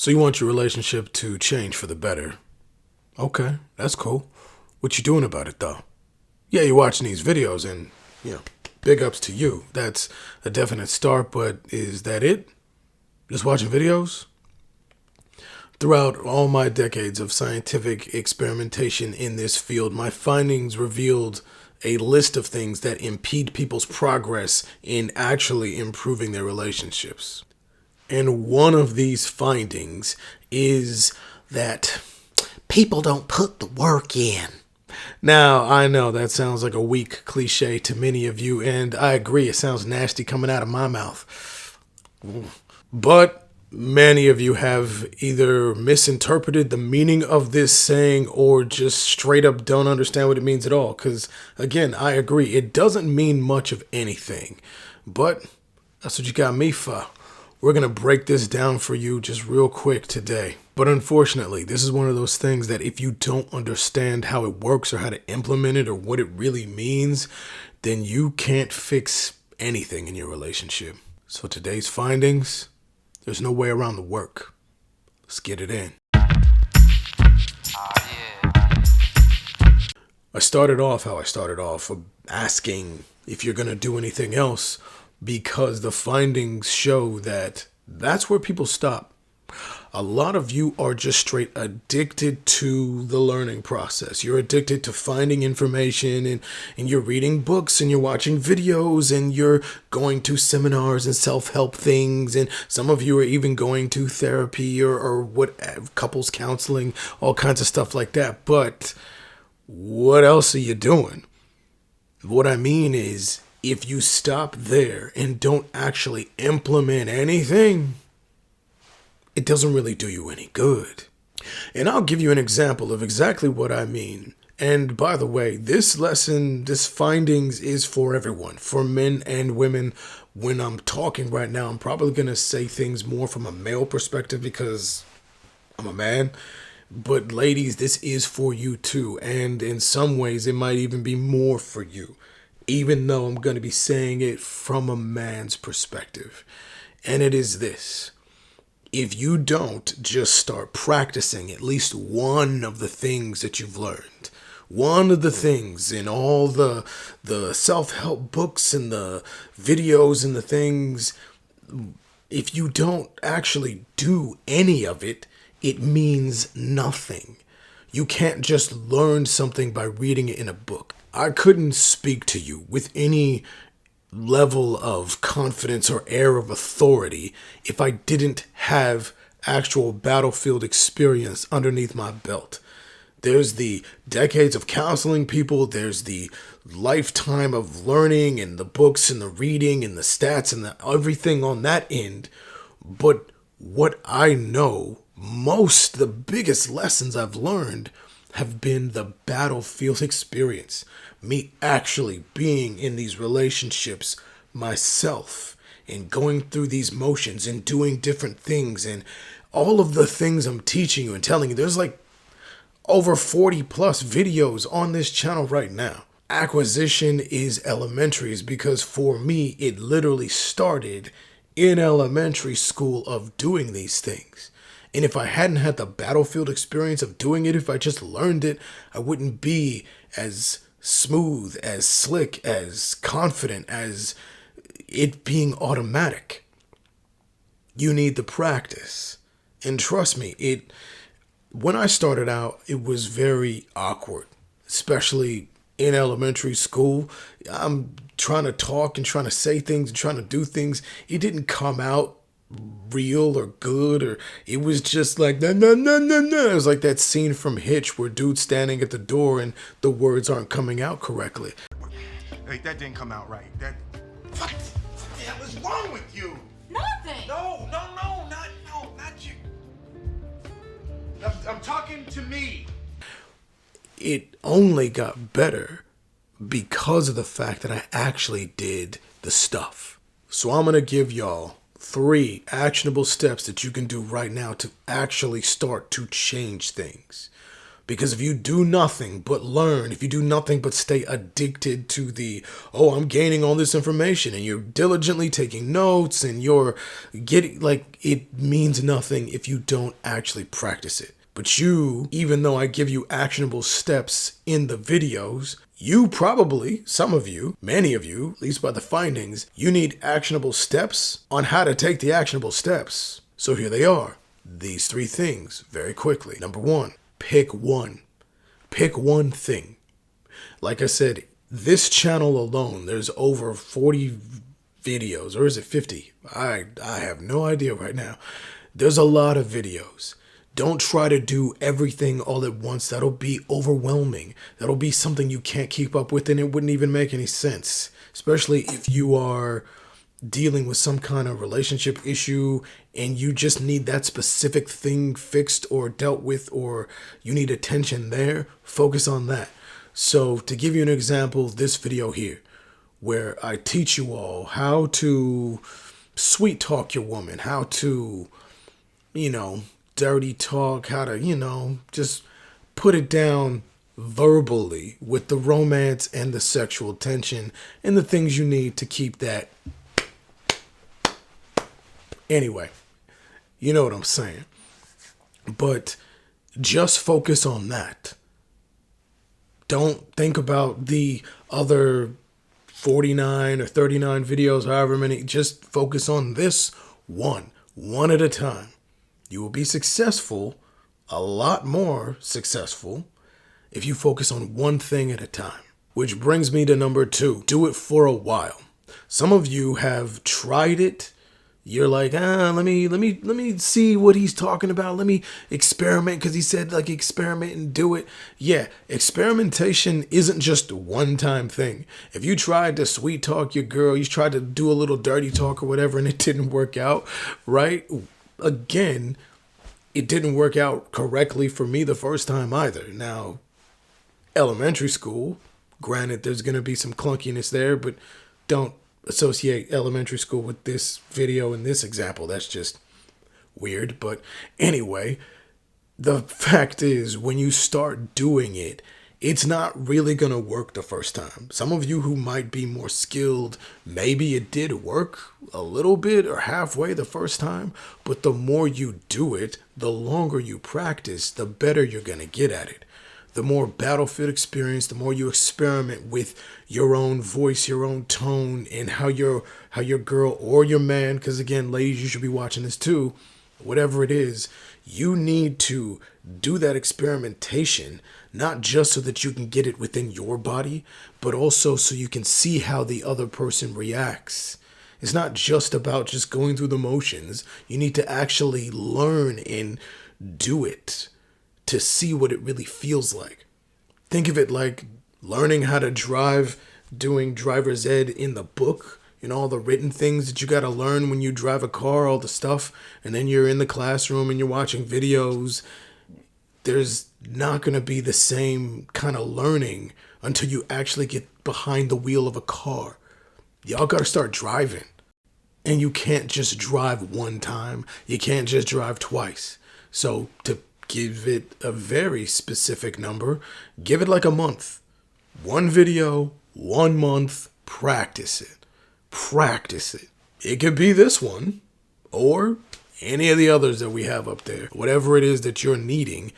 So you want your relationship to change for the better. Okay, that's cool. What you doing about it though? Yeah, you're watching these videos and, big ups to you. That's a definite start, but is that it? Just watching videos? Throughout all my decades of scientific experimentation in this field, my findings revealed a list of things that impede people's progress in actually improving their relationships. And one of these findings is that people don't put the work in. Now, I know that sounds like a weak cliche to many of you, and I agree, it sounds nasty coming out of my mouth. But many of you have either misinterpreted the meaning of this saying or just straight up don't understand what it means at all. Because, again, I agree, it doesn't mean much of anything. But that's what you got me for. We're going to break this down for you just real quick today. But unfortunately, this is one of those things that if you don't understand how it works or how to implement it or what it really means, then you can't fix anything in your relationship. So today's findings, there's no way around the work. Let's get it in. I started off how I started off, asking if you're going to do anything else, because the findings show that that's where people stop. A lot of you are just straight addicted to the learning process. You're addicted to finding information and you're reading books and you're watching videos and you're going to seminars and self-help things. And some of you are even going to therapy or what, couples counseling, all kinds of stuff like that. But what else are you doing? What I mean is, if you stop there and don't actually implement anything, it doesn't really do you any good. And I'll give you an example of exactly what I mean. And by the way, this lesson, this findings is for everyone, for men and women. When I'm talking right now, I'm probably going to say things more from a male perspective because I'm a man. But ladies, this is for you too. And in some ways, it might even be more for you, even though I'm going to be saying it from a man's perspective. And it is this. If you don't just start practicing at least one of the things that you've learned, one of the things in all the self-help books and the videos and the things, if you don't actually do any of it, it means nothing. You can't just learn something by reading it in a book. I couldn't speak to you with any level of confidence or air of authority if I didn't have actual battlefield experience underneath my belt. There's the decades of counseling people, there's the lifetime of learning and the books and the reading and the stats and everything on that end. But what I know, the biggest lessons I've learned have been the battlefield experience. Me actually being in these relationships myself and going through these motions and doing different things and all of the things I'm teaching you and telling you. There's like over 40 plus videos on this channel right now. Acquisition is elementaries because for me, it literally started in elementary school of doing these things. And if I hadn't had the battlefield experience of doing it, if I just learned it, I wouldn't be as smooth, as slick, as confident as it being automatic. You need the practice. And trust me, when I started out, it was very awkward, especially in elementary school. I'm trying to talk and trying to say things and trying to do things. It didn't come out real or good, or it was just like no. It was like that scene from Hitch where dude's standing at the door and the words aren't coming out correctly. Hey, that didn't come out right. What the hell is wrong with you? Nothing. No, not you. I'm talking to me. It only got better because of the fact that I actually did the stuff. So I'm gonna give y'all 3 actionable steps that you can do right now to actually start to change things. Because if you do nothing but learn, if you do nothing but stay addicted to the, oh, I'm gaining all this information, and you're diligently taking notes and you're getting, like, it means nothing if you don't actually practice it. But you, even though I give you actionable steps in the videos, you probably, some of you, many of you, at least by the findings, you need actionable steps on how to take the actionable steps. So here they are. These 3 things very quickly. Number 1, pick one. Pick one thing. Like I said, this channel alone, there's over 40 videos, or is it 50? I have no idea right now. There's a lot of videos. Don't try to do everything all at once. That'll be overwhelming. That'll be something you can't keep up with, and it wouldn't even make any sense. Especially if you are dealing with some kind of relationship issue and you just need that specific thing fixed or dealt with, or you need attention there, focus on that. So to give you an example, this video here, where I teach you all how to sweet talk your woman, how to, dirty talk, how to, just put it down verbally with the romance and the sexual tension and the things you need to keep that. Anyway, you know what I'm saying. But just focus on that. Don't think about the other 49 or 39 videos, however many. Just focus on this one at a time. You will be successful, a lot more successful, if you focus on one thing at a time. Which brings me to number 2. Do it for a while. Some of you have tried it. You're like, let me see what he's talking about. Let me experiment, because he said, like, experiment and do it. Yeah, experimentation isn't just a one-time thing. If you tried to sweet talk your girl, you tried to do a little dirty talk or whatever, and it didn't work out, right? Again, it didn't work out correctly for me the first time either. Now, elementary school, granted, there's going to be some clunkiness there, but don't associate elementary school with this video and this example. That's just weird. But anyway, the fact is, when you start doing it, it's not really going to work the first time. Some of you who might be more skilled, maybe it did work a little bit or halfway the first time, but the more you do it, the longer you practice, the better you're going to get at it. The more battlefield experience, the more you experiment with your own voice, your own tone, and how your girl or your man, because again, ladies, you should be watching this too, whatever it is, you need to do that experimentation, not just so that you can get it within your body, but also so you can see how the other person reacts. It's not just about just going through the motions. You need to actually learn and do it to see what it really feels like. Think of it like learning how to drive, doing driver's ed in the book, all the written things that you got to learn when you drive a car, all the stuff, and then you're in the classroom and you're watching videos. There's not going to be the same kind of learning until you actually get behind the wheel of a car. Y'all got to start driving. And you can't just drive one time. You can't just drive twice. So to give it a very specific number, give it like a month. One video, 1 month, practice it. Practice it. It could be this one or any of the others that we have up there. Whatever it is that you're needing,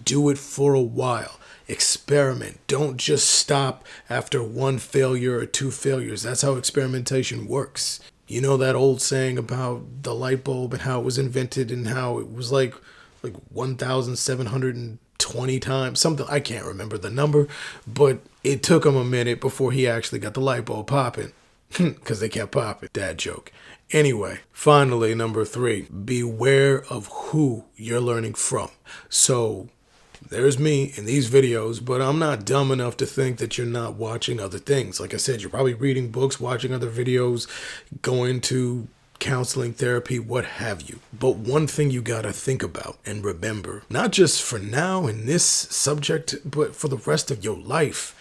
do it for a while. Experiment. Don't just stop after 1 failure or 2 failures. That's how experimentation works. You know that old saying about the light bulb and how it was invented and how it was like 1,720 times, something, I can't remember the number, but it took him a minute before he actually got the light bulb popping, because they kept popping. Dad joke. Anyway, finally, number 3, beware of who you're learning from. So there's me in these videos, but I'm not dumb enough to think that you're not watching other things. Like I said, you're probably reading books, watching other videos, going to counseling, therapy, what have you. But one thing you gotta think about and remember, not just for now in this subject, but for the rest of your life,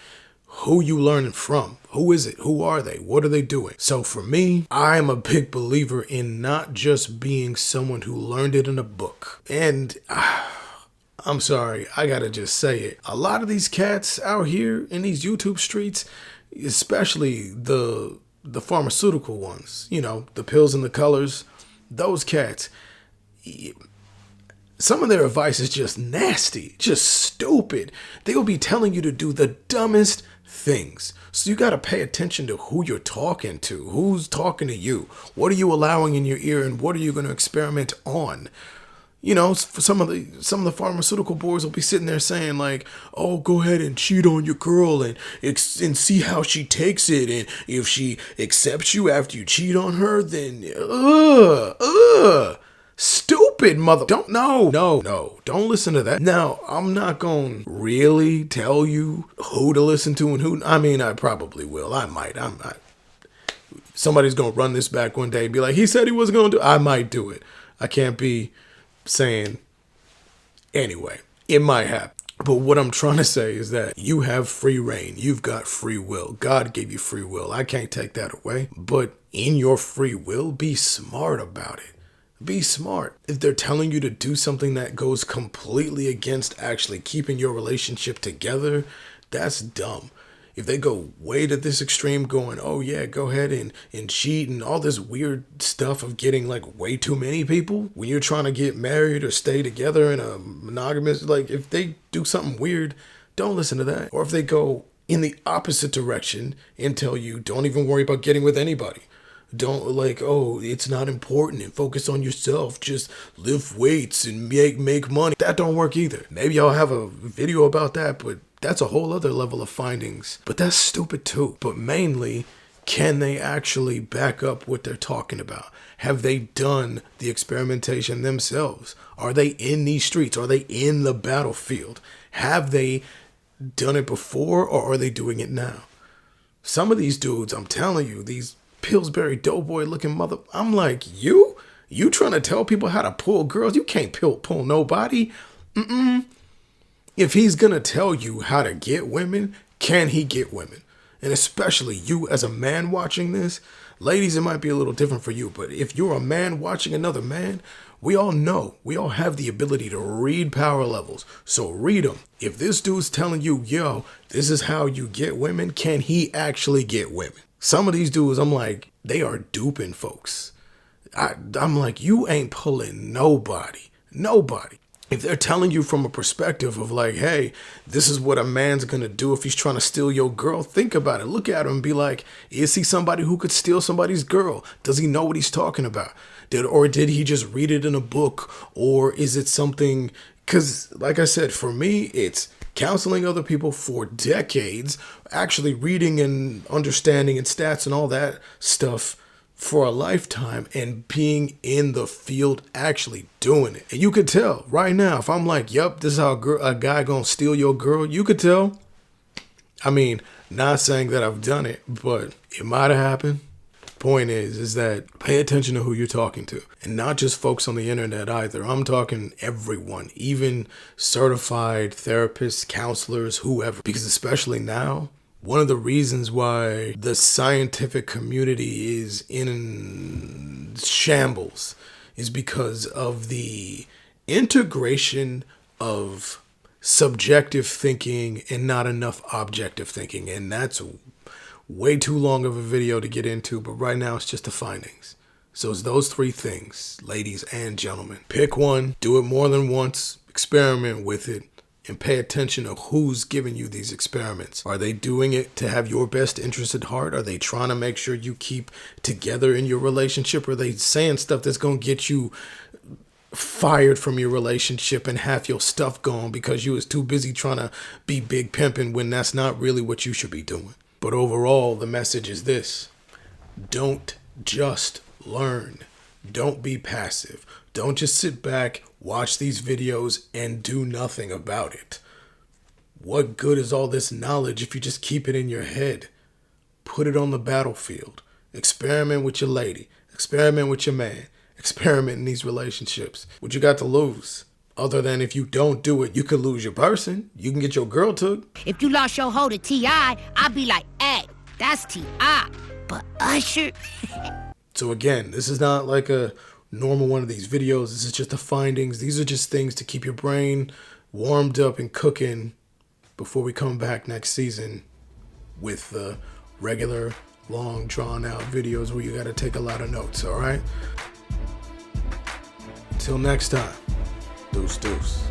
who you learning from? Who is it? Who are they? What are they doing? So for me, I'm a big believer in not just being someone who learned it in a book. And I'm sorry, I gotta just say it. A lot of these cats out here in these YouTube streets, especially the pharmaceutical ones, you know, the pills and the colors, those cats, some of their advice is just nasty, just stupid. They will be telling you to do the dumbest things. So you got to pay attention to who you're talking to, who's talking to you, what are you allowing in your ear, and what are you going to experiment on. You know, for some of the pharmaceutical boards will be sitting there saying like, "Oh, go ahead and cheat on your girl and see how she takes it, and if she accepts you after you cheat on her, then stupid mother. No, don't listen to that." Now, I'm not going to really tell you who to listen to and who. I mean, I probably will. I might. Somebody's going to run this back one day and be like, "He said he wasn't going to do it." I might do it. I can't be saying anyway, it might happen. But what I'm trying to say is that you have free reign. You've got free will. God gave you free will. I can't take that away. But in your free will, be smart about it. Be smart. If they're telling you to do something that goes completely against actually keeping your relationship together, that's dumb. If they go way to this extreme going, "Oh yeah, go ahead and cheat," and all this weird stuff of getting like way too many people when you're trying to get married or stay together in a monogamous, like if they do something weird, don't listen to that. Or if they go in the opposite direction and tell you, "Don't even worry about getting with anybody. Don't like, oh, it's not important and focus on yourself. Just lift weights and make money." That don't work either. Maybe I'll have a video about that, but that's a whole other level of findings. But that's stupid too. But mainly, can they actually back up what they're talking about? Have they done the experimentation themselves? Are they in these streets? Are they in the battlefield? Have they done it before, or are they doing it now? Some of these dudes, I'm telling you, these Pillsbury Doughboy looking mother, I'm like, you trying to tell people how to pull girls? You can't pull nobody. If he's gonna tell you how to get women, can he get women? And especially you as a man watching this, ladies, it might be a little different for you, but if you're a man watching another man, we all know, we all have the ability to read power levels. So read them. If this dude's telling you, "Yo, this is how you get women," can he actually get women? Some of these dudes, I'm like, they are duping folks. I'm like, you ain't pulling nobody. If they're telling you from a perspective of like, "Hey, this is what a man's gonna do if he's trying to steal your girl," think about it. Look at him and be like, is he somebody who could steal somebody's girl? Does he know what he's talking about? Did he just read it in a book? Or is it something, because like I said, for me, it's counseling other people for decades, actually reading and understanding and stats and all that stuff for a lifetime, and being in the field actually doing it. And you could tell right now, if I'm like, "Yup, this is how a guy gonna steal your girl," you could tell. I mean, not saying that I've done it, but it might have happened. Point is that pay attention to who you're talking to, and not just folks on the internet either. I'm talking everyone, even certified therapists, counselors, whoever, because especially now, one of the reasons why the scientific community is in shambles is because of the integration of subjective thinking and not enough objective thinking. And that's way too long of a video to get into, but right now it's just the findings. So it's those three things, ladies and gentlemen. Pick one, do it more than once, experiment with it, and pay attention to who's giving you these experiments. Are they doing it to have your best interest at heart? Are they trying to make sure you keep together in your relationship? Or are they saying stuff that's going to get you fired from your relationship and half your stuff gone because you was too busy trying to be big pimping when that's not really what you should be doing? But overall, the message is this: don't just learn. Don't be passive. Don't just sit back, watch these videos, and do nothing about it. What good is all this knowledge if you just keep it in your head? Put it on the battlefield. Experiment with your lady. Experiment with your man. Experiment in these relationships. What you got to lose? Other than if you don't do it, you could lose your person. You can get your girl took. If you lost your hoe to T.I., I'd be like, "Hey, that's T.I. But Usher." So again, this is not like a normal one of these videos. This is just the findings. These are just things to keep your brain warmed up and cooking before we come back next season with the regular, long, drawn-out videos where you got to take a lot of notes, all right? Until next time, deuce deuce.